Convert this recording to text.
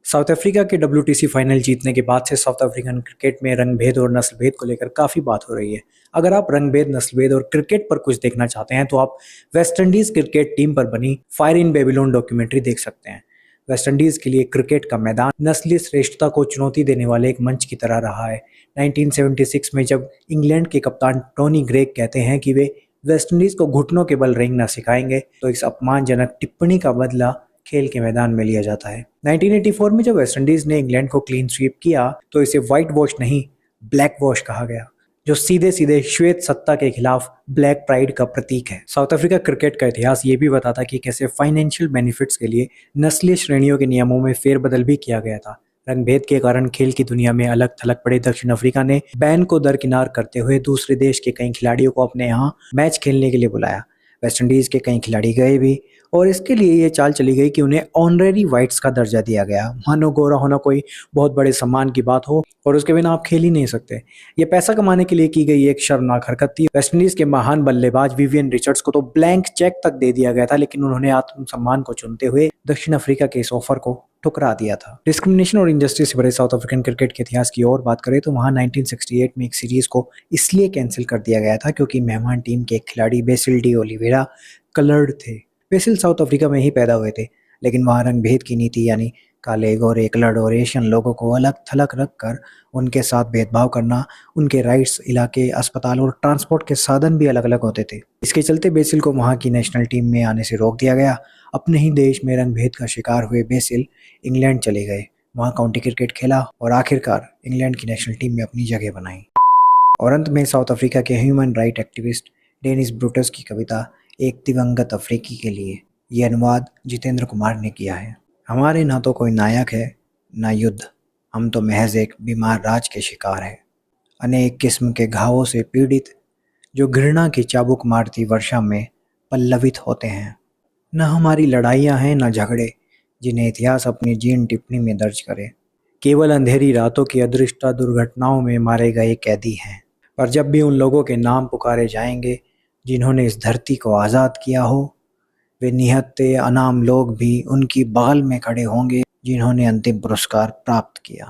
South Africa के WTC final जीतने के बाद से साउथ अफ्रीकन क्रिकेट में रंगभेद और नस्लभेद को लेकर काफ़ी बात हो रही है। अगर आप रंगभेद, नस्लभेद और क्रिकेट पर कुछ देखना चाहते हैं तो आप वेस्ट इंडीज़ क्रिकेट टीम पर बनी फायर इन बेबीलोन डॉक्यूमेंट्री देख सकते हैं। वेस्ट इंडीज़ के लिए क्रिकेट का मैदान नस्लीय श्रेष्ठता को चुनौती देने वाले एक मंच की तरह रहा है। 1976 में जब इंग्लैंड के कप्तान टोनी ग्रेग कहते हैं कि वे वेस्ट इंडीज़ को घुटनों के बल रेंगना सिखाएंगे, तो इस अपमानजनक टिप्पणी का बदला खेल के मैदान में लिया जाता है। 1984 में जब वेस्ट इंडीज ने इंग्लैंड को क्लीन स्वीप किया तो इसे व्हाइट वॉश नहीं, ब्लैक वॉश कहा गया, जो सीधे सीधे श्वेत सत्ता के खिलाफ ब्लैक प्राइड का प्रतीक है। साउथ अफ्रीका क्रिकेट का इतिहास ये भी बताता कि कैसे फाइनेंशियल बेनिफिट्स के लिए नस्लीय श्रेणियों के नियमों में फेरबदल भी किया गया था। रंगभेद के कारण खेल की दुनिया में अलग थलग पड़े दक्षिण अफ्रीका ने बैन को दरकिनार करते हुए दूसरे देश के कई खिलाड़ियों को अपने यहाँ मैच खेलने के लिए बुलाया। वेस्ट इंडीज के कई खिलाड़ी गए भी और इसके लिए ये चाल चली गई कि उन्हें ऑनरेरी वाइट्स का दर्जा दिया गया, मानो गोरा होना कोई बहुत बड़े सम्मान की बात हो और उसके बिना आप खेल ही नहीं सकते। ये पैसा कमाने के लिए की गई एक शर्मनाक हरकत थी। वेस्ट इंडीज के महान बल्लेबाज विवियन रिचर्ड्स को तो ब्लैंक चेक तक दे दिया गया था, लेकिन उन्होंने आत्मसम्मान को चुनते हुए दक्षिण अफ्रीका के इस ऑफर को ठुकरा दिया था। डिस्क्रिमिनेशन और इंजस्टिस से भरे साउथ अफ्रीकन क्रिकेट के इतिहास की और बात करें तो वहाँ 1968 में एक सीरीज को इसलिए कैंसिल कर दिया गया था क्योंकि मेहमान टीम के एक खिलाड़ी बेसिल डी ओलिवेरा कलर्ड थे। बेसिल साउथ अफ्रीका में ही पैदा हुए थे, लेकिन वहाँ रंगभेद की नीति यानी काले, गोरे, कलर्ड और एशियन लोगों को अलग थलग रख कर उनके साथ भेदभाव करना, उनके राइट्स, इलाके, अस्पताल और ट्रांसपोर्ट के साधन भी अलग अलग होते थे। इसके चलते बेसिल को वहाँ की नेशनल टीम में आने से रोक दिया गया। अपने ही देश में रंगभेद का शिकार हुए बेसिल इंग्लैंड चले गए, वहाँ काउंटी क्रिकेट खेला और आखिरकार इंग्लैंड की नेशनल टीम में अपनी जगह बनाई। और अंत में साउथ अफ्रीका के human right activist Dennis Brutus की कविता एक दिवंगत अफ्रीकी के लिए, ये अनुवाद जितेंद्र कुमार ने किया है। हमारे ना तो कोई नायक है ना युद्ध, हम तो महज एक बीमार राज के शिकार हैं, अनेक किस्म के घावों से पीड़ित जो घृणा की चाबुक मारती वर्षा में पल्लवित होते हैं। न हमारी लड़ाइयाँ हैं न झगड़े जिन्हें इतिहास अपनी जीन टिप्पणी में दर्ज करे, केवल अंधेरी रातों की अदृष्टा दुर्घटनाओं में मारे गए कैदी हैं। पर जब भी उन लोगों के नाम पुकारे जाएंगे जिन्होंने इस धरती को आज़ाद किया हो, वे निहत्ते अनाम लोग भी उनकी बगल में खड़े होंगे जिन्होंने अंतिम पुरस्कार प्राप्त किया।